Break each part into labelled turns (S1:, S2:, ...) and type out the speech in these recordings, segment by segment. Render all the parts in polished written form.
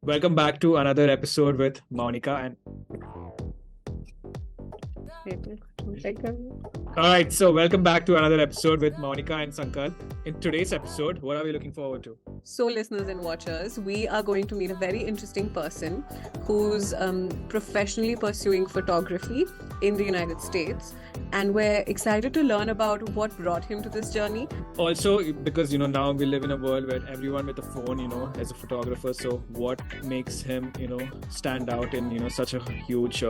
S1: Welcome back to another episode with Monica. And all right, so welcome back to another episode with Monica and Sankalp. In today's episode, what are we looking forward to?
S2: So, listeners and watchers, we are going to meet a very interesting person who's professionally pursuing photography in the United States. And we're excited to learn about what brought him to this journey.
S1: Also, because now we live in a world where everyone with a phone, is a photographer. So, what makes him, stand out in such a huge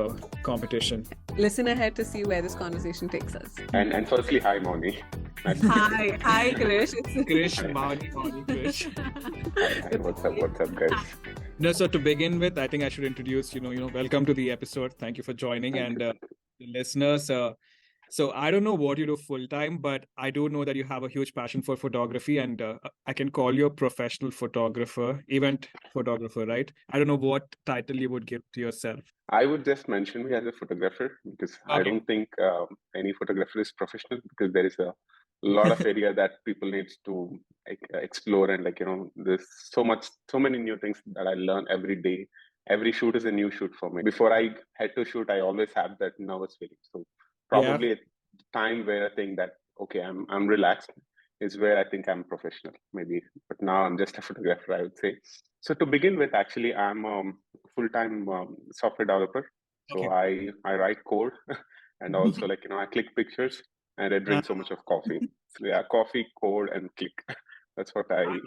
S1: competition?
S2: Listen ahead to see where this conversation takes us.
S3: And firstly, hi, Moni.
S2: Hi, Krish.
S1: Krish, Moni, Krish.
S3: Hi, what's up, guys?
S1: No, so to begin with, I think I should introduce, welcome to the episode. Thank you for joining.
S3: Thank
S1: and the listeners, so I don't know what you do full time, but I do know that you have a huge passion for photography, and I can call you a professional photographer, event photographer, right? I don't know what title you would give to yourself.
S3: I would just mention me as a photographer because I don't think any photographer is professional, because there is a lot of area that people need to explore, and there's so many new things that I learn every day. Every shoot is a new shoot for me. Before I head to shoot, I always have that nervous feeling. So probably a time where I think that okay, I'm relaxed is where I think I'm professional, maybe. But now I'm just a photographer, I would say. So to begin with, actually, I'm a full-time software developer. So I write code and also I click pictures and I drink so much of coffee. So yeah, coffee, code, and click. That's what I.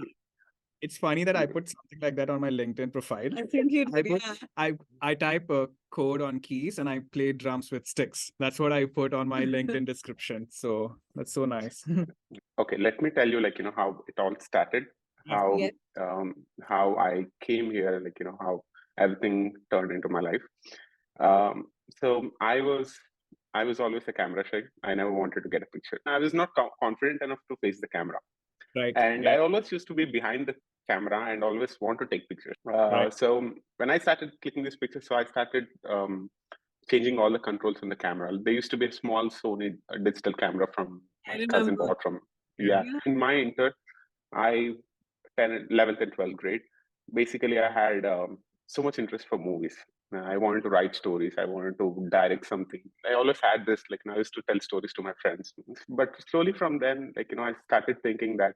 S1: It's funny that I put something like that on my LinkedIn profile.
S2: I think you did,
S1: I type a code on keys and I play drums with sticks. That's what I put on my LinkedIn description. So that's so nice.
S3: Okay, let me tell you, how it all started, how I came here, how everything turned into my life. So I was always a camera shy. I never wanted to get a picture. I was not confident enough to face the camera.
S1: Right.
S3: And I always used to be behind the camera and always want to take pictures. So when I started clicking these pictures, so I started changing all the controls on the camera. There used to be a small Sony digital camera from my cousin bought from. Yeah. In my intern, 11th and 12th grade, basically I had so much interest for movies. I wanted to write stories. I wanted to direct something. I always had this, I used to tell stories to my friends. But slowly from then, I started thinking that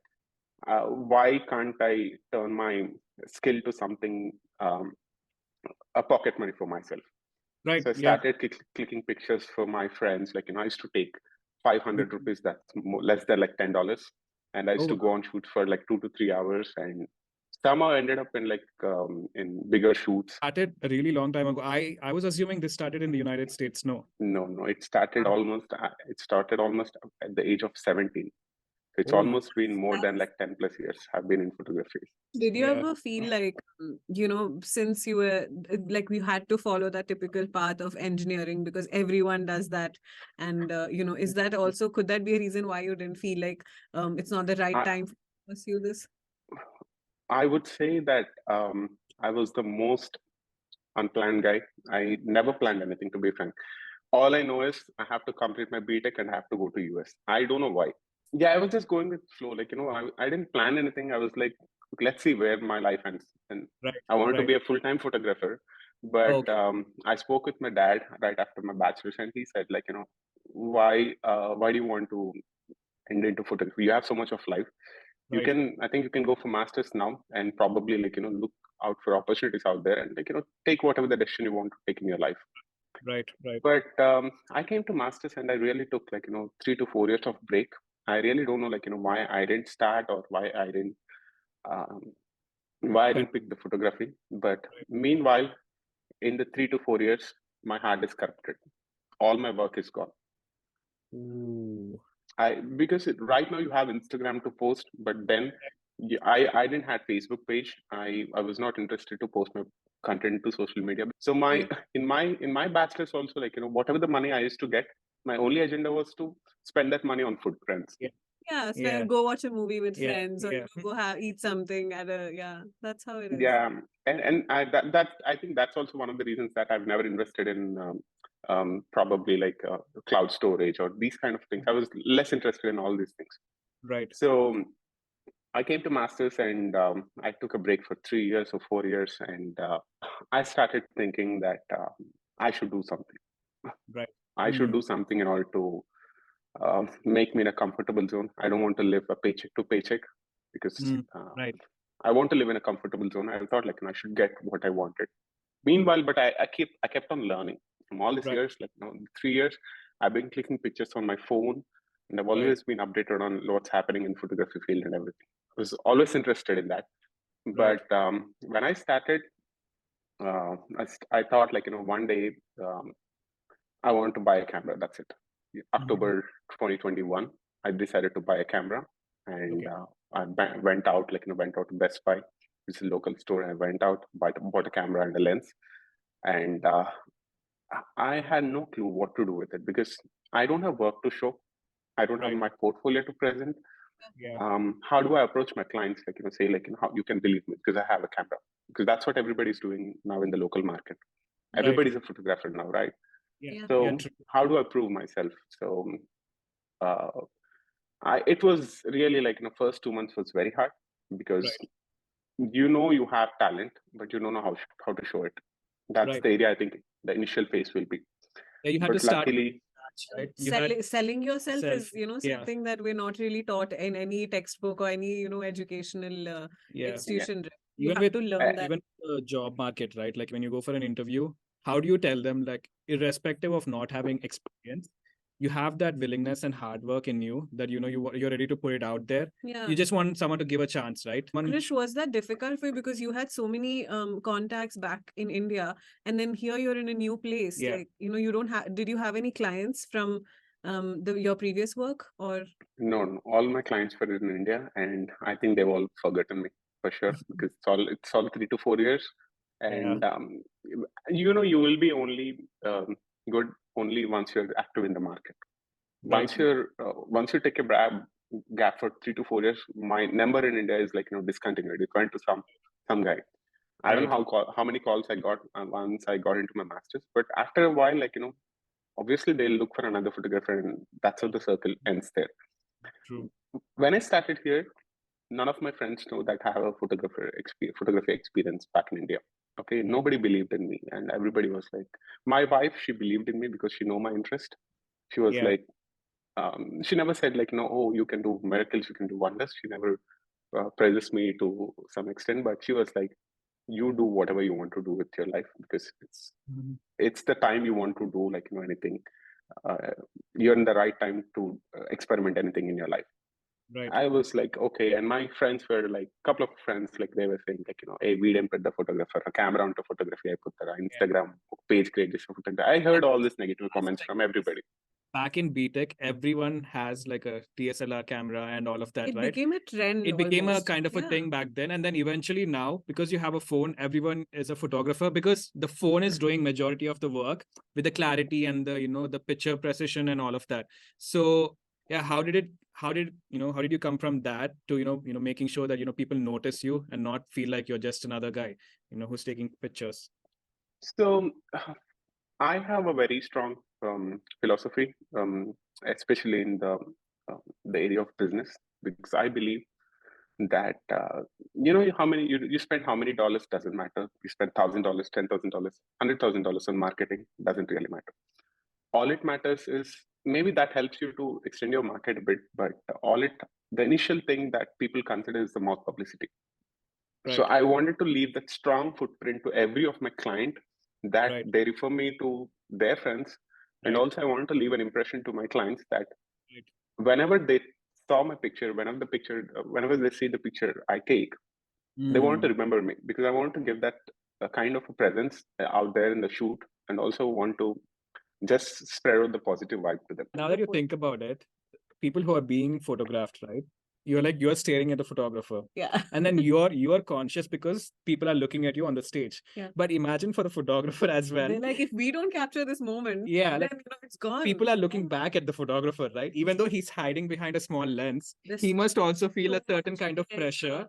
S3: why can't I turn my skill to something, a pocket money for myself?
S1: Right.
S3: So I started clicking pictures for my friends. I used to take 500 rupees, that's less than $10. And I used to go on shoot for 2 to 3 hours, and somehow ended up in bigger shoots.
S1: Started a really long time ago. I was assuming this started in the United States. No.
S3: It started almost at the age of 17. It's almost been more than 10 plus years I've been in photography.
S2: Did you ever feel since you were we had to follow that typical path of engineering because everyone does that, and is that also, could that be a reason why you didn't feel like it's not the right time to pursue this?
S3: I would say that I was the most unplanned guy. I never planned anything, to be frank. All I know is I have to complete my BTech and I have to go to US. I don't know why. Yeah, I was just going with flow. I didn't plan anything. I was like, let's see where my life ends. And I wanted to be a full-time photographer. But I spoke with my dad right after my bachelor's, and he said, why do you want to end into photography? You have so much of life. I think you can go for masters now and probably look out for opportunities out there and take whatever the decision you want to take in your life.
S1: Right.
S3: But I came to masters and I really took 3 to 4 years of break. I really don't know why I didn't start or why I didn't pick the photography. But meanwhile, in the 3 to 4 years, my heart is corrupted. All my work is gone.
S1: Ooh.
S3: Because right now you have Instagram to post, but then I didn't have Facebook page. I was not interested to post my content to social media. So in my bachelor's also, whatever the money I used to get, my only agenda was to spend that money on food, friends.
S2: Go watch a movie with friends, or go eat something at that's how it is.
S3: And I think that's also one of the reasons that I've never invested in probably cloud storage or these kind of things. I was less interested in all these things.
S1: Right.
S3: So I came to masters, and I took a break for 3 years or 4 years, and I started thinking that I should do something.
S1: Right.
S3: I should do something in order to make me in a comfortable zone. I don't want to live a paycheck to paycheck, because
S1: Right.
S3: I want to live in a comfortable zone. I thought, like, I should get what I wanted. Meanwhile, but I kept on learning from all these
S1: Right.
S3: years. Like, 3 years, I've been clicking pictures on my phone, and I've
S1: Right.
S3: always been updated on what's happening in photography field and everything. I was always interested in that.
S1: Right.
S3: But when I started, I thought, like, one day I want to buy a camera. That's it. October 2021, I decided to buy a camera, and
S1: Okay.
S3: I went out, went out to Best Buy, which is a local store. I went out, bought a camera and a lens, and I had no clue what to do with it, because I don't have work to show. I don't have
S1: Right.
S3: my portfolio to present.
S1: Yeah.
S3: How do I approach my clients? Say, how you can believe me because I have a camera, because that's what everybody's doing now in the local market.
S1: Right.
S3: Everybody's a photographer now, right?
S1: Yeah.
S2: Yeah.
S3: So
S1: Yeah. True.
S3: how do I prove myself? So uh, it was really first 2 months was very hard, because
S1: Right.
S3: you have talent, but you don't know how to show it. That's
S1: Right.
S3: the area I think the initial phase will be.
S1: Yeah, you had to
S3: But
S1: start,
S3: luckily,
S1: right? You had
S2: Selling yourself
S1: self.
S2: is,
S1: Yeah.
S2: something that we're not really taught in any textbook or any, educational
S1: Yeah.
S3: yeah,
S2: institution. You
S1: Even
S2: have
S1: with
S2: to learn that.
S1: even the job market, right? Like when you go for an interview, how do you tell them, like, irrespective of not having experience, you have that willingness and hard work in you that you're ready to put it out there.
S2: Yeah.
S1: You just want someone to give a chance, right?
S2: Krish, was that difficult for you because you had so many contacts back in India, and then here you're in a new place?
S1: Yeah.
S2: Like, you don't have. Did you have any clients from your previous work, or?
S3: no, all my clients were in India, and I think they've all forgotten me for sure, because it's all 3 to 4 years,
S1: Yeah.
S3: and you will be only good only once you're active in the market.
S1: Right.
S3: Once you take a gap for 3 to 4 years, my number in India is discontinued. It went to some guy. I don't
S1: Right.
S3: know how many calls I got once I got into my masters, but after a while, obviously they'll look for another photographer, and that's how the circle ends there.
S1: True.
S3: When I started here, none of my friends know that I have a photography experience back in India. Okay, nobody believed in me, and everybody was like, my wife, she believed in me because she know my interest. She was
S1: Yeah.
S3: like, she never said oh, you can do miracles, you can do wonders. She never praises me to some extent, but she was like, you do whatever you want to do with your life, because it's the time you want to do anything. Uh, you're in the right time to experiment anything in your life.
S1: Right.
S3: I was like, okay. And my friends were like, couple of friends, they were saying hey, we didn't put the photographer, a camera onto photography. I put the Instagram page create this photography. I heard all these negative comments from everybody.
S1: Back in BTech, everyone has like a DSLR camera and all of that,
S2: It
S1: right?
S2: became a trend.
S1: It became a
S2: almost.
S1: kind of a
S2: Yeah.
S1: thing back then. And then eventually now, because you have a phone, everyone is a photographer, because the phone is doing majority of the work with the clarity and the picture precision and all of that. So yeah, how did you come from that to, making sure that, people notice you and not feel like you're just another guy, who's taking pictures?
S3: So I have a very strong philosophy, especially in the area of business, because I believe that how many you spend, how many dollars doesn't matter. You spend $1,000, $10,000, $100,000 on marketing, doesn't really matter. All it matters is, maybe that helps you to extend your market a bit, but the initial thing that people consider is the mouth publicity. So
S1: Right.
S3: I wanted to leave that strong footprint to every of my client, that
S1: Right.
S3: they refer me to their friends. And
S1: Right.
S3: also I wanted to leave an impression to my clients that
S1: Right.
S3: whenever they saw my picture, whenever they see the picture I take, they want to remember me, because I want to give that kind of a presence out there in the shoot, and also want to just spread out the positive vibe to them.
S1: Now that you think about it, people who are being photographed, right? You're staring at the photographer.
S2: Yeah.
S1: And then you're conscious because people are looking at you on the stage.
S2: Yeah.
S1: But imagine for the photographer as well.
S2: They're like, if we don't capture this moment,
S1: Yeah,
S2: then
S1: like
S2: it's gone.
S1: people are looking back at the photographer, right? Even though he's hiding behind a small lens,
S2: This-
S1: he must also feel a certain kind of pressure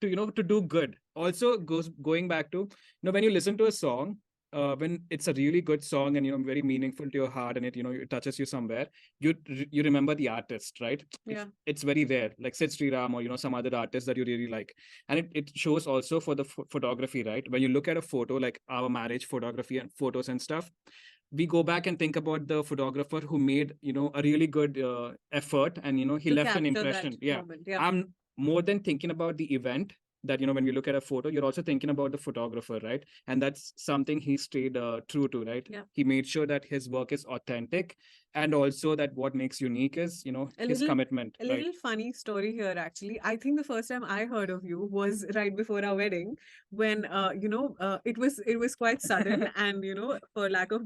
S1: to to do good. Also going back to when you listen to a song, when it's a really good song and very meaningful to your heart, and it touches you somewhere, you remember the artist, right?
S2: Yeah.
S1: It's very rare, like S2E3 or some other artist that you really like. And it shows also for the photography, right? When you look at a photo, like our marriage photography and photos and stuff, we go back and think about the photographer who made a really good effort, and he
S2: To
S1: left an
S2: capture
S1: impression.
S2: that
S1: Yeah.
S2: moment. Yeah.
S1: I'm more than thinking about the event, that when you look at a photo, you're also thinking about the photographer, right? And that's something he stayed true to, right?
S2: Yeah.
S1: He made sure that his work is authentic, and also that what makes unique is his commitment,
S2: A
S1: right?
S2: little funny story here, actually. I think the first time I heard of you was right before our wedding, when it was quite sudden, and for lack of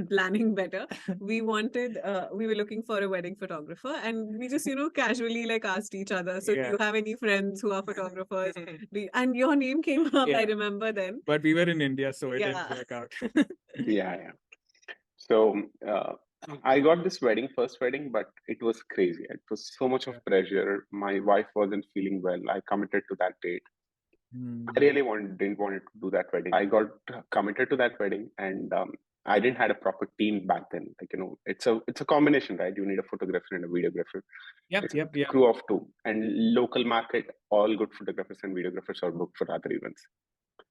S2: planning better, we were looking for a wedding photographer, and we just casually like asked each other, so do
S1: Yeah.
S2: you have any friends who are photographers? And your name came up.
S1: Yeah.
S2: I remember then.
S1: But we were in India, so it
S2: Yeah.
S1: didn't work out.
S3: Yeah. So I got this first wedding, but it was crazy. It was so much of
S1: Yeah.
S3: pressure. My wife wasn't feeling well. I committed to that date. I really didn't want to do that wedding. I got committed to that wedding, and I didn't had a proper team back then. Like it's a combination, right? You need a photographer and a videographer.
S1: Yep.
S3: It's
S1: Yep.
S3: a
S1: Yeah.
S3: crew of two, and local market, all good photographers and videographers are booked for other events.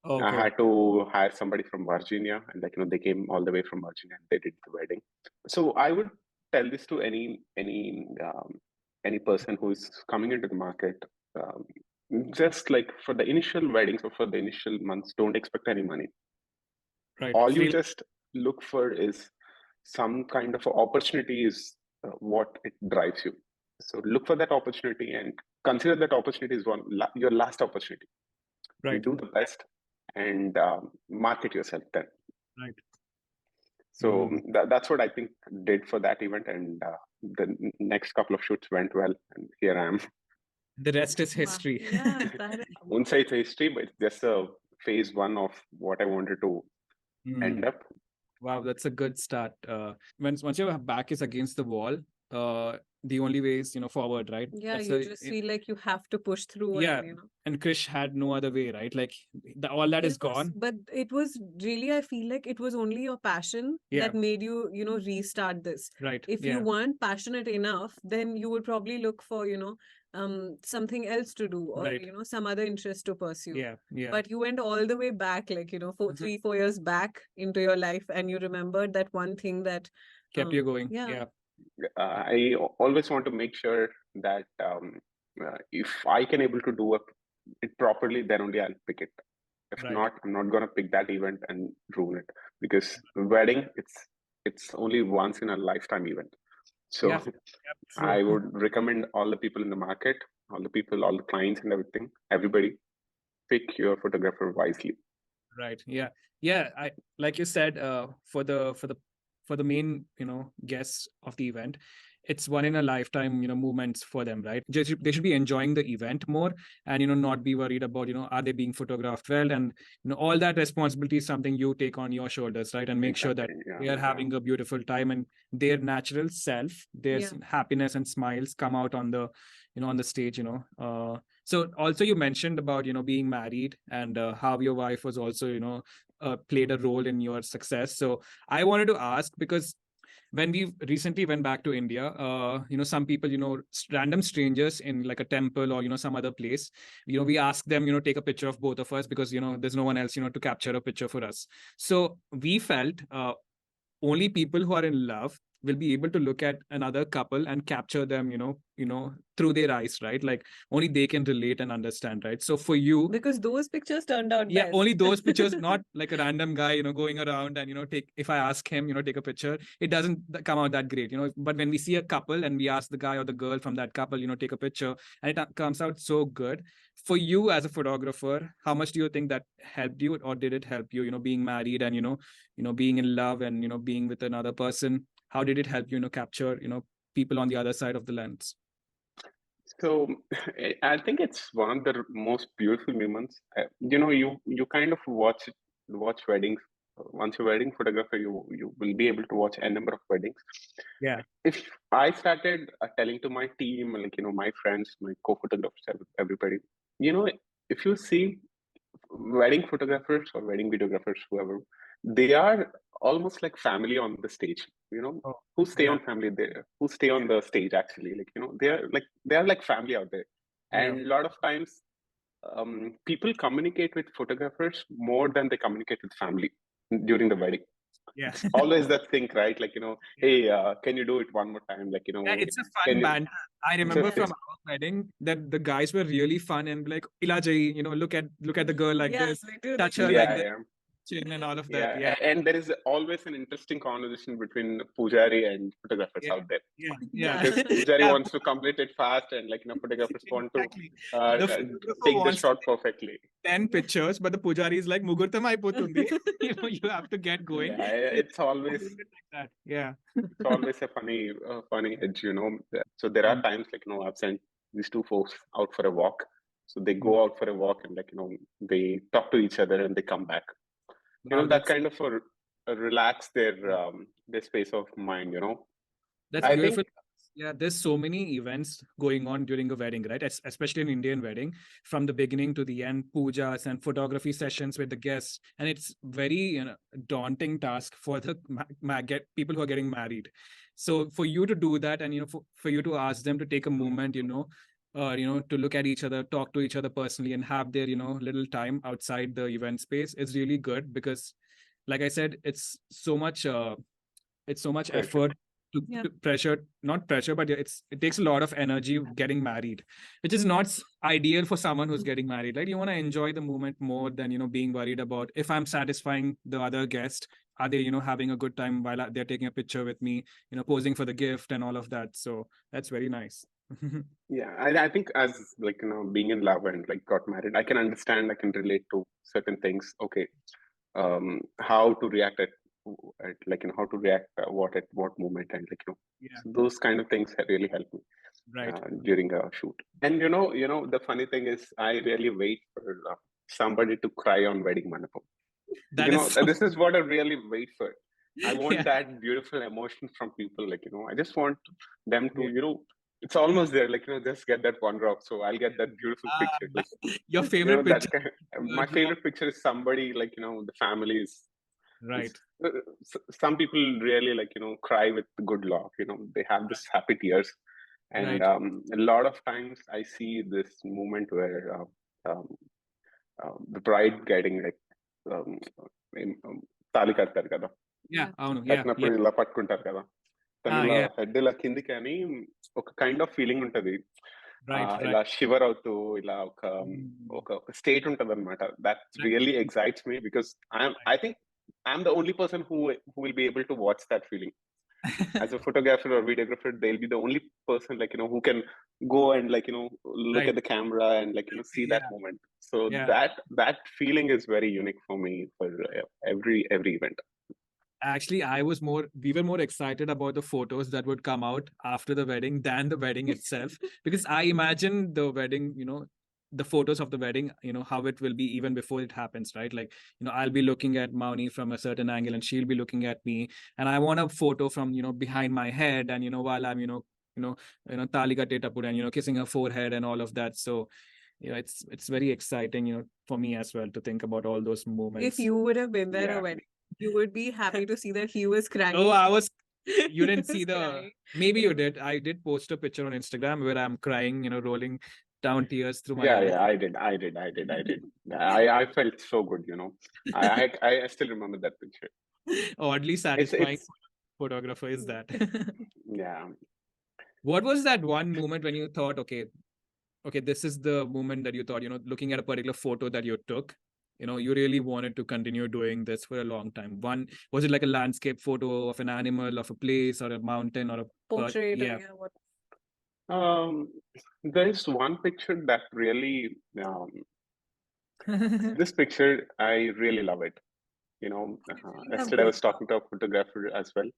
S3: I
S1: Okay.
S3: had to hire somebody from Virginia, and they came all the way from Virginia, and they did the wedding. So I would tell this to any person who is coming into the market. Um, just like for the initial weddings or for the initial months, don't expect any money.
S1: Right.
S3: All you just look for is some kind of opportunity is what it drives you. So look for that opportunity and consider that opportunity is your last opportunity.
S1: Right.
S3: Do the best and market yourself then.
S1: Right.
S3: So that's what I think did for that event, and the next couple of shoots went well, and here I am.
S1: The rest is
S2: Wow.
S1: history.
S2: Yeah, that is.
S3: I wouldn't say it's a history, but it's just a phase one of what I wanted to end up.
S1: Wow, that's a good start. Once your back is against the wall, the only way is forward, right?
S2: Yeah,
S1: That's
S2: you just feel like you have to push through.
S1: Yeah.
S2: And
S1: And Krish had no other way, right? Like all that is gone.
S2: But it was really, I feel like it was only your passion
S1: Yeah.
S2: that made you, restart this.
S1: Right.
S2: If you weren't passionate enough, then you would probably look for, something else to do, or,
S1: Right.
S2: some other interest to pursue.
S1: Yeah. Yeah.
S2: But you went all the way back, like, 3-4 years back into your life, and you remembered that one thing that
S1: kept you going.
S2: Yeah.
S3: I always want to make sure that if I can able to do it properly, then only I'll pick it. If
S1: Right.
S3: not, I'm not gonna pick that event and ruin it, because wedding, it's only once in a lifetime event. So
S1: Yeah.
S3: I would recommend all the people in the market, all the clients and everybody, pick your photographer wisely.
S1: Right. Yeah. Yeah. I like you said, for the main, guests of the event, it's one in a lifetime, movements for them, right? They should be enjoying the event more, and not be worried about, are they being photographed well, and all that responsibility is something you take on your shoulders, right? And make sure that they are having a beautiful time, and their natural self, their happiness and smiles come out on the on the stage. So also you mentioned about being married, and how your wife was also played a role in your success. So I wanted to ask, because when we recently went back to India, some people, random strangers in like a temple or some other place, we ask them, take a picture of both of us, because there's no one else to capture a picture for us. So we felt only people who are in love will be able to look at another couple and capture them, through their eyes, right? Like only they can relate and understand, right? So for you,
S2: because those pictures turned out
S1: yeah,
S2: best.
S1: only those pictures, not like a random guy, going around and, if I ask him, take a picture, it doesn't come out that great, But when we see a couple and we ask the guy or the girl from that couple, take a picture, and it comes out so good. For you as a photographer, how much do you think that helped you, or did it help you, being married and, being in love and, being with another person? How did it help you, capture, people on the other side of the lens?
S3: So I think it's one of the most beautiful moments. You kind of watch weddings. Once you're a wedding photographer, you will be able to watch a number of weddings.
S1: Yeah.
S3: If I started telling to my team, like my friends, my co-photographers, everybody, if you see wedding photographers or wedding videographers, whoever, they are almost like family on the stage.
S1: Oh,
S3: Who stay
S1: yeah,
S3: on family there, who stay on the stage actually, like they are like family out there.
S1: yeah,
S3: And a lot of times, people communicate with photographers more than they communicate with family during the wedding.
S1: yeah.
S3: It's always that thing, right? Like,
S1: Yeah.
S3: hey, can you do it one more time? Like,
S1: Yeah, it's a fun
S3: can you?
S1: banter. I
S3: It's a,
S1: remember from
S3: it's
S1: our wedding that the guys were really fun and like, "Ila jai, look at the girl like
S2: Yeah,
S1: this,
S2: literally.
S1: touch her like
S3: yeah,
S1: this,
S3: yeah.
S1: chin and all of that."
S3: Yeah,
S1: Yeah,
S3: and there is always an interesting conversation between Pujari and photographers
S1: yeah,
S3: out there,
S1: yeah, yeah.
S2: Yeah.
S3: because Pujari
S1: Yeah,
S3: wants to complete it fast, and photographers want to
S1: exactly.
S3: uh,
S1: The
S3: uh,
S1: photographer
S3: take the
S1: wants to
S3: shot
S1: take
S3: perfectly.
S1: 10 pictures, but the pujari is like, Mugurtam aipotundi. You have to get going.
S3: Yeah,
S1: So it's
S3: it's always
S1: doing it like that. Yeah.
S3: it's always a funny edge. So there are
S1: Mm,
S3: times I've sent these two folks out for a walk. So they
S1: mm.
S3: go out for a walk and they talk to each other and they come back.
S1: Wow,
S3: That
S1: that's
S3: kind of relax their space of mind.
S1: That's
S3: I think
S1: beautiful. Yeah, there's so many events going on during a wedding, right? Especially an Indian wedding, from the beginning to the end, pujas and photography sessions with the guests, and it's very daunting task for the get people who are getting married. So for you to do that, and for you to ask them to take a moment, to look at each other, talk to each other personally, and have their little time outside the event space is really good because, like I said, it's so much
S3: correct.
S1: effort
S2: Yeah.
S1: to pressure, not pressure, but yeah, it takes a lot of energy getting married, which is not ideal for someone who's getting married. Like, you want to enjoy the moment more than being worried about if I'm satisfying the other guest. Are they having a good time while they're taking a picture with me, posing for the gift and all of that. So that's very nice.
S3: Yeah, I think as being in love and got married, I can understand, I can relate to certain things. Okay, how to react how to react at what moment, and
S1: Yeah,
S3: so those kind of things have really helped me
S1: right.
S3: during a shoot. And the funny thing is, I really wait for somebody to cry on wedding mandapam.
S1: That is so,
S3: This is what I really wait for. I want
S1: yeah,
S3: that beautiful emotion from people. I just want them to,
S1: yeah.
S3: it's almost there. Just get that one drop. So I'll get that beautiful picture.
S1: Your favorite picture,
S3: That kind my
S1: drop,
S3: favorite picture is somebody the family is
S1: right,
S3: some people really cry with good luck. They have this happy tears. And
S1: right.
S3: a lot of times I see this moment where um, the bride getting um, తాళి కడతారు కదా,
S1: Yeah,
S2: Yeah.
S1: yeah,
S3: కట్టినప్పుడు
S1: yeah.
S3: ఇలా పట్టుకుంటారు కదా, తను ఇలా
S1: Yeah,
S3: head ఇలా కిందికి అని ఒక కైండ్ ఆఫ్ ఫీలింగ్ ఉంటది.
S1: right, right.
S3: ఇలా షివర్ అవుతూ ఇలా ఒక
S1: Mm,
S3: ఒక స్టేట్ ఉంటది అనమాట. That
S1: right.
S3: Really excites me because I think I'm the only person who will be able to watch that feeling. As a photographer or videographer, they'll be the only person who can go and look
S1: Right.
S3: at the camera and see that
S1: Yeah,
S3: moment. So
S1: yeah.
S3: that feeling is very unique for me for every event.
S1: Actually, we were more excited about the photos that would come out after the wedding than the wedding itself. Because I imagine the wedding, the photos of the wedding, how it will be even before it happens, right? Like, I'll be looking at Mauni from a certain angle and she'll be looking at me. And I want a photo from, behind my head and, while I'm, Talika Tetapur and, kissing her forehead and all of that. So, it's very exciting, for me as well to think about all those
S2: If
S1: moments.
S2: you would have been there
S3: Yeah.
S2: a wedding, you would be happy to see that he was crying.
S1: Oh, you didn't
S2: He
S1: see
S2: was crying.
S1: maybe you did. I did post a picture on Instagram where I'm crying, rolling down tears through my eyes.
S3: Yeah, I did. I felt so good. I still remember that picture.
S1: Oddly satisfying
S3: It's
S1: photographer is that.
S3: yeah.
S1: What was that one moment when you thought, okay, this is the moment that you thought, looking at a particular photo that you took, you really wanted to continue doing this for a long time. Was it like a landscape photo of an animal, of a place, or a mountain, or a
S2: Portrait.
S1: yeah,
S2: Yeah, what?
S3: Um, there is one picture that really this picture, I really love it.
S2: Really have
S3: Yesterday I
S2: good
S3: was talking to a photographer as well.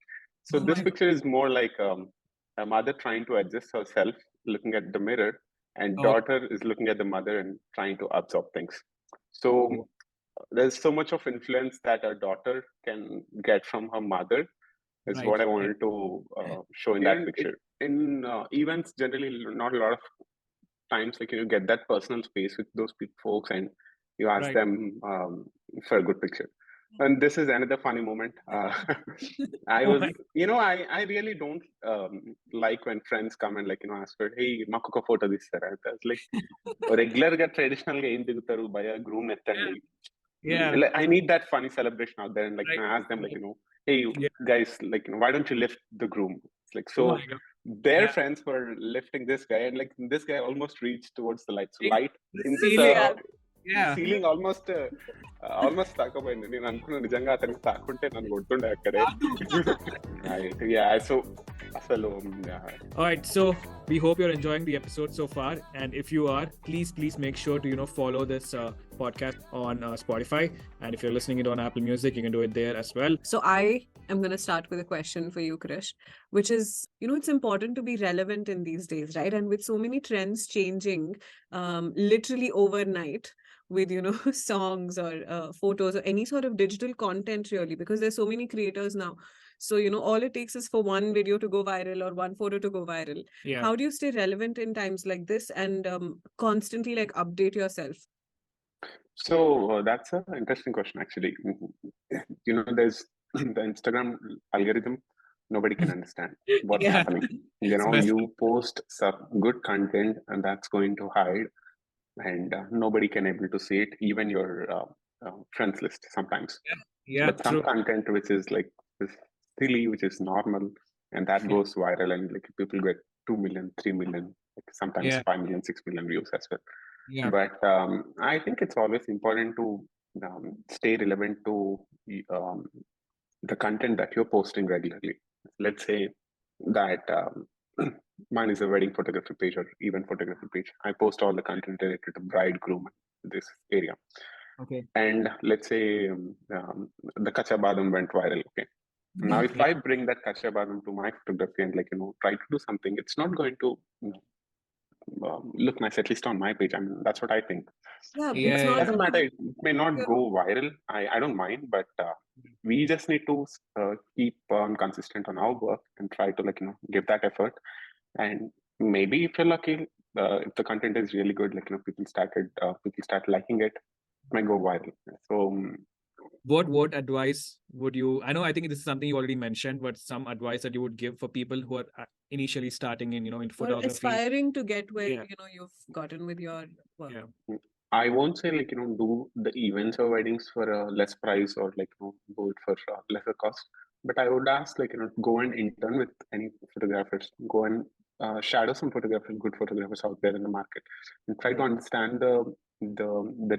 S3: So
S1: oh
S3: this
S1: my God.
S3: picture is more like a mother trying to adjust herself, looking at the mirror, and
S1: Okay.
S3: daughter is looking at the mother and trying to absorb things. So
S1: Oh,
S3: there's so much of influence that a daughter can get from her mother is
S1: right,
S3: what I
S1: right.
S3: wanted to show in that picture. In events, generally, not a lot of times you get that personal space with those folks, and You ask
S1: Right.
S3: them for a good picture. And this is another funny moment. I
S1: Oh
S3: was,
S1: my.
S3: I really don't like when friends come and ask for, hey, మాకు ఒక photo తీస్తారా? I was like, regular గా traditional గా ఏం దిగుతారు భయ groom ఎత్తండి.
S1: Yeah.
S3: I need that funny celebration out there, and
S1: Right.
S3: I ask them hey, you
S1: Yeah.
S3: guys, why don't you lift the groom? It's like,
S1: Oh
S3: so
S1: my God.
S3: their
S1: Yeah.
S3: friends were lifting this guy, and this guy almost reached towards the light. So
S1: It's
S3: light
S1: the
S3: hits
S1: ceiling. Yeah.
S3: ceiling almost తాకపోయింది. నేను అనుకున్నా నిజంగా అతనికి తాకుంటే నన్ను కొడుతుండే అక్కడే. Right. Yeah. So అసలు
S1: All right, so we hope you're enjoying the episode so far, and if you are, please make sure to follow this podcast on Spotify, and if you're listening it on Apple Music, you can do it there as well.
S2: So I am going to start with a question for you, Krish, which is, it's important to be relevant in these days, right? And with so many trends changing literally overnight with, songs or photos or any sort of digital content really, because there's so many creators now. So, all it takes is for one video to go viral or one photo to go viral.
S1: Yeah.
S2: How do you stay relevant in times like this and constantly update yourself?
S3: So that's an interesting question, actually. There's the Instagram algorithm. Nobody can understand what's
S1: Yeah.
S3: happening.
S1: It's messed
S3: You post some good content, and that's going to hide, and nobody can able to see it, even your friends list sometimes.
S1: Yeah,
S3: But some
S1: true.
S3: content which is is silly, which is normal, and that
S1: Yeah.
S3: goes viral, and people get 2 million, 3 million, sometimes
S1: Yeah.
S3: 5 million, 6 million views as well.
S1: Yeah.
S3: But I think it's always important to stay relevant to um, the content that you're posting regularly. Let's say that mine is a wedding photography page or event photography page. I post all the content related to bride, groom, this area.
S1: Okay.
S3: And let's say the Kacha Badam went viral. Okay. Now, if I bring that Kacha Badam to my photography and try to do something, it's not going to look nice, at least on my page. I mean, that's what I think.
S2: Yeah,
S1: Yeah,
S2: it's
S3: It
S2: not
S3: doesn't matter. It may not
S2: Yeah.
S3: go viral. I don't mind, but we just need to keep consistent on our work and try to give that effort. And maybe if you're lucky, if the content is really good, people start liking it, it might go viral. So
S1: what advice would you, I know, I think this is something you already mentioned, but some advice that you would give for people who are initially starting in in
S2: or
S1: photography?
S2: aspiring to get where
S1: Yeah.
S2: you've gotten with your work.
S1: Yeah.
S3: I won't say do the events or weddings for a less price or do it for lesser cost. But I would ask go and intern with any photographers. Go and shadow some photographers, good photographers out there in the market, and try to understand the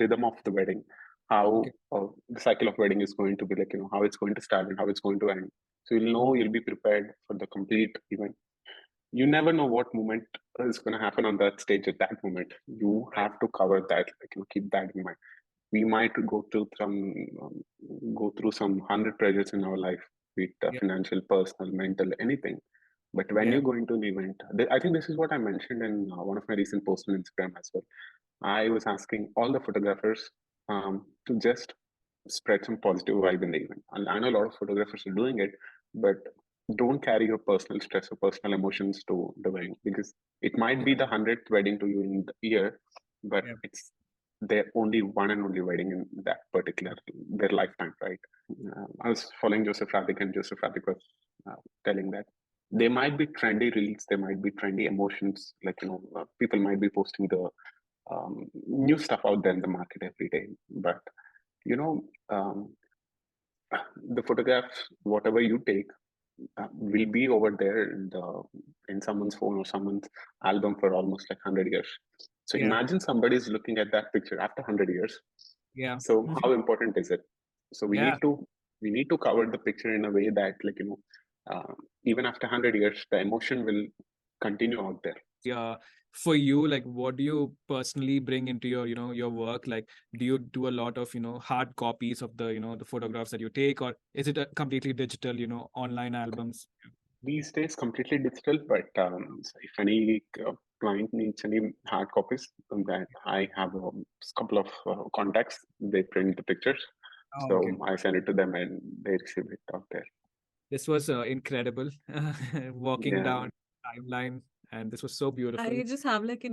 S3: rhythm of the wedding, how
S1: Okay.
S3: the cycle of wedding is going to be how it's going to start and how it's going to end. So you'll know, you'll be prepared for the complete event. You never know what moment is going to happen on that stage at that moment. You have to cover that, keep that in mind. We might go through some 100 pressures in our life, be it
S1: Yeah.
S3: financial, personal, mental, anything. But when
S1: Yeah.
S3: you go into an event, I think this is what I mentioned in one of my recent posts on Instagram as well. I was asking all the photographers to just spread some positive vibe in the event. And I know a lot of photographers are doing it, but don't carry your personal stress or personal emotions to the wedding, because it might be the 100th wedding to you in the year, but
S1: Yeah.
S3: it's their only one and only wedding in that particular their lifetime, right? I was following Joseph Rathik, and Joseph Rathik was telling that there might be trendy reels, there might be trendy emotions, people might be posting the new stuff out there in the market every day, but um, the photographs, whatever you take, will be over there in someone's phone or someone's album for almost 100 years. So
S1: Yeah.
S3: imagine somebody is looking at that picture after 100 years.
S1: Yeah.
S3: So how important is it? So we
S1: Yeah.
S3: need to cover the picture in a way that even after 100 years, the emotion will continue out there.
S1: For you, what do you personally bring into your your work? Do you do a lot of hard copies of the the photographs that you take, or is it a completely digital online albums?
S3: These days, completely digital, but so if any client needs any hard copies, that I have a couple of contacts. They print the pictures,
S1: Oh,
S3: so
S1: okay.
S3: I send it to them and they receive it out there.
S1: This was incredible. Walking
S3: Yeah.
S1: down timeline And this was so beautiful.
S2: I just have like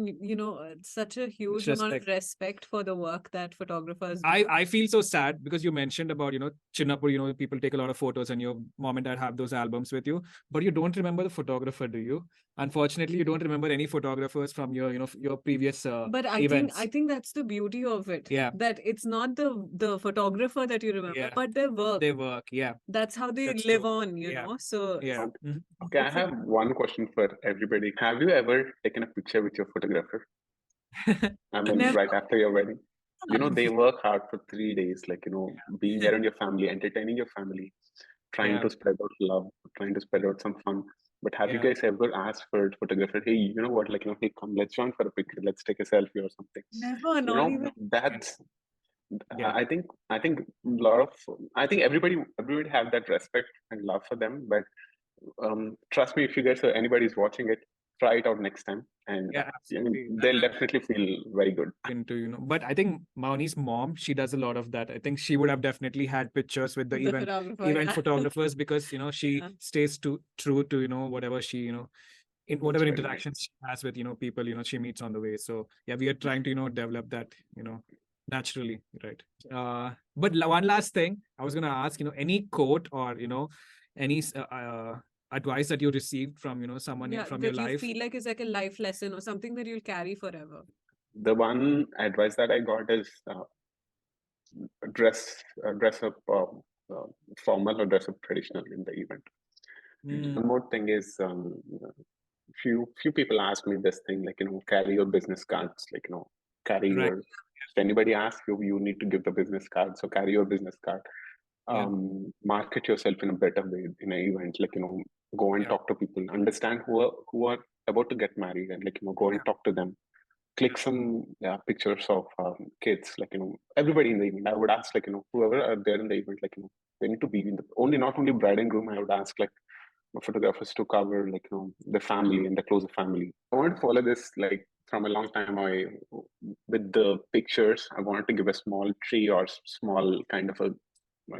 S2: such a huge amount of
S1: Respect.
S2: respect for the work that photographers do.
S1: I feel so sad because you mentioned about, Chinnapur, people take a lot of photos and your mom and dad have those albums with you, but you don't remember the photographer, do you? Unfortunately, you don't remember any photographers from your, your previous
S2: But
S1: events.
S2: I think that's the beauty of it.
S1: Yeah.
S2: That it's not the photographer that you remember,
S1: Yeah.
S2: but their work.
S1: Their work, yeah.
S2: That's how they
S1: That's
S2: live
S1: true.
S2: on, you
S1: Yeah.
S2: know. So
S1: Yeah. Mhm.
S3: Okay, I have one question for everybody. Have you ever taken a picture with your photographer? I mean,
S2: Never.
S3: right after your wedding? You know, they work hard for 3 days, like, being around your family, entertaining your family, trying
S1: Yeah.
S3: to spread out love, trying to spread out some fun. But have you
S1: Yeah.
S3: guys ever asked for a photographer, hey, you know what, like, hey, come, let's join for a picture, let's take a selfie or something.
S2: Never,
S3: You
S2: not
S3: know,
S2: even.
S3: that's
S1: Yeah.
S3: I think I think everybody have that respect and love for them. But trust me, if you guys or anybody's watching it, try it out next time, and
S1: Yeah, absolutely.
S3: they'll definitely feel very good.
S1: Into, but I think Mauni's mom, she does a lot of that. I think she would have definitely had pictures with the
S2: The
S1: event
S2: photographer,
S1: event
S2: yeah.
S1: photographers because she
S2: Yeah.
S1: stays true to whatever she in whatever
S3: very
S1: interactions she has with people she meets on the way. So yeah, we are trying to develop that naturally, right? But one last thing I was gonna ask, any quote or any advice that you received from someone
S2: Yeah,
S1: from your
S2: that you
S1: life.
S2: feel like is like a life lesson or something that you'll carry forever.
S3: The one advice that I got is dress up formal or dress up traditional in the event.
S1: Mm,
S3: One more thing is few people ask me this thing, like carry your business cards, like carry
S1: right.
S3: your, if anybody asks you, you need to give the business card, so carry your business card.
S1: Yeah.
S3: Market yourself in a better way in an event, like go and
S1: Yeah.
S3: talk to people, understand who are about to get married, and like go and talk to them. Click some pictures of kids, like everybody in the event. I would ask, like whoever are there in the event, like they need to be in the only, not only bride and groom. I would ask, like photographers to cover, like the family and the closer family. I wanted to follow this like from a long time. I With the pictures, I wanted to give a small tree or small kind of a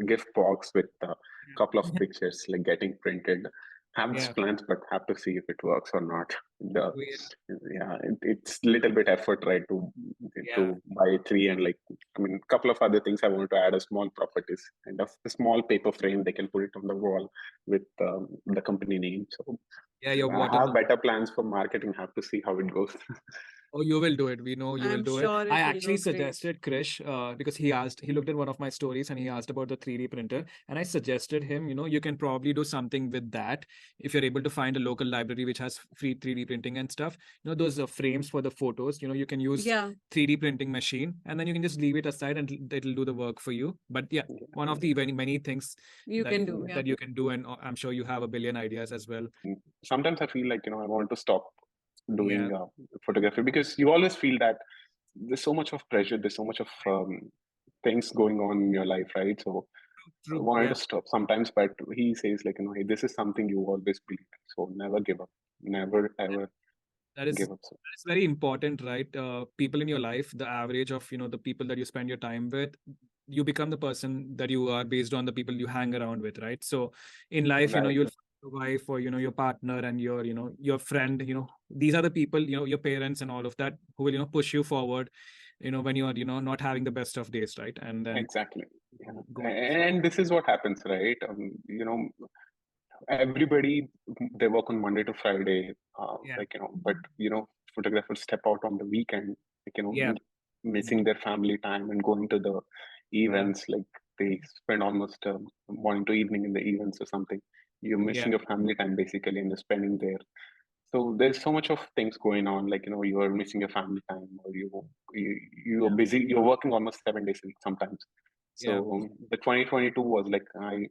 S3: gift box with a couple of pictures like getting printed. Have this
S1: Yeah.
S3: plans, but have to see if it works or not. The
S1: Yeah.
S3: it's little bit effort, right,
S1: Yeah.
S3: to buy a tree, and like I mean, a couple of other things. I wanted to add a small properties, kind of a small paper frame. They can put it on the wall with the company name. So
S1: Yeah, your
S3: I
S1: watermark.
S3: have better plans for marketing. Have to see how it goes.
S1: Oh, you will do it. We know you will
S2: I'm
S1: do it.
S2: sure
S1: I
S2: it will
S1: actually
S2: go great.
S1: suggested Krish because he looked at one of my stories and he asked about the 3D printer. And I suggested him, you can probably do something with that if you're able to find a local library which has free 3D printing and stuff. Those frames for the photos, you can use
S2: Yeah.
S1: 3D printing machine and then you can just leave it aside and it'll do the work for you. But yeah, one of the many things
S2: You can do, yeah.
S1: that you can do, and I'm sure you have a billion ideas as well.
S3: Sometimes I feel like I want to stop doing
S1: Yeah.
S3: photography, because you always feel that there's so much of pressure, there's so much of things going on in your life, right? So I
S1: True.
S3: wanted
S1: Yeah.
S3: to stop sometimes, but he says, like hey, this is something you always believe in, so never give up, never ever
S1: That is
S3: give up. So
S1: that's very important, right? People in your life, the average of the people that you spend your time with, you become the person that you are based on the people you hang around with, right? So in life,
S3: right,
S1: you'll find your wife or your partner and your your friend. These are the people, your parents and all of that who will push you forward. When you are not having the best of days, right? And then
S3: exactly, yeah.
S1: go.
S3: And this is what happens, right? Everybody, they work on Monday to Friday,
S1: Yeah.
S3: like but photographers step out on the weekend, like
S1: Yeah.
S3: missing their family time and going to the
S1: Yeah.
S3: events. Like they spend almost morning to evening in the events or something. You're
S1: Yeah.
S3: missing your family time basically, and you're spending there. So there's so much of things going on, like you are missing your family time, or you're busy, you're working almost 7 days a week sometimes.
S1: Yeah.
S3: So the 2022 was like I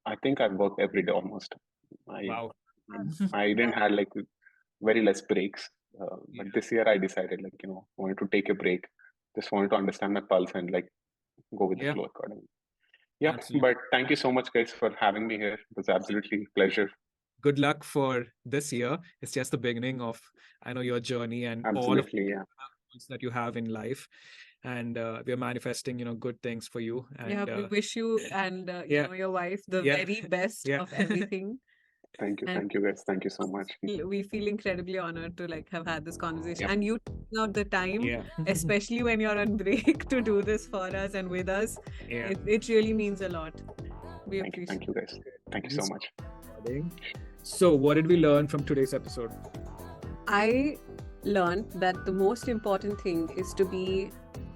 S3: I think I worked every day almost. I
S1: Wow.
S3: I didn't had like very less breaks.
S1: Yeah.
S3: But this year I decided, like wanted to take a break. Just wanted to understand my pulse and like go with the
S1: Yeah.
S3: flow accordingly. Yeah,
S1: Absolutely.
S3: but thank you so much, guys, for having me here. It was absolutely a pleasure.
S1: Good luck for this year. It's just the beginning of, I know, your journey and all of
S3: Absolutely, yeah.
S1: goals that you have in life. And we're manifesting, good things for you.
S2: Yeah,
S1: And
S2: we wish you and
S1: yeah,
S2: your wife the
S1: yeah,
S2: very best
S1: yeah.
S2: of everything.
S3: Thank you.
S2: And
S3: Thank you, guys. Thank you so much.
S2: we feel incredibly honored to like have had this conversation,
S1: Yep.
S2: and you taking out the time,
S1: Yeah.
S2: especially when you're on break, to do this for us and with us.
S1: Yeah.
S2: It really means a lot. We
S3: Thank you.
S2: appreciate
S3: Thank you, guys. Thank you so much.
S1: So, what did we learn from today's episode?
S2: I learned that the most important thing is to be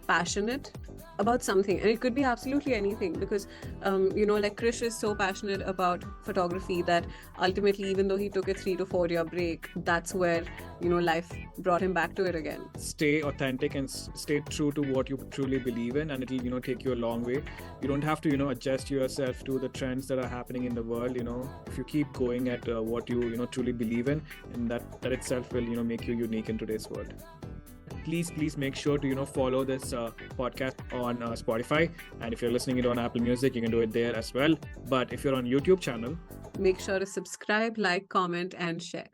S2: passionate about something, and it could be absolutely anything, because like Krish is so passionate about photography that ultimately, even though he took a 3 to 4 year break, that's where life brought him back to it again.
S1: Stay authentic and stay true to what you truly believe in, and it'll take you a long way. You don't have to adjust yourself to the trends that are happening in the world. If you keep going at what you truly believe in, and that itself will make you unique in today's world. Please make sure to follow this podcast on Spotify, and if you're listening it on Apple Music, you can do it there as well. But if you're on YouTube channel,
S2: make sure to subscribe, like, comment, and share.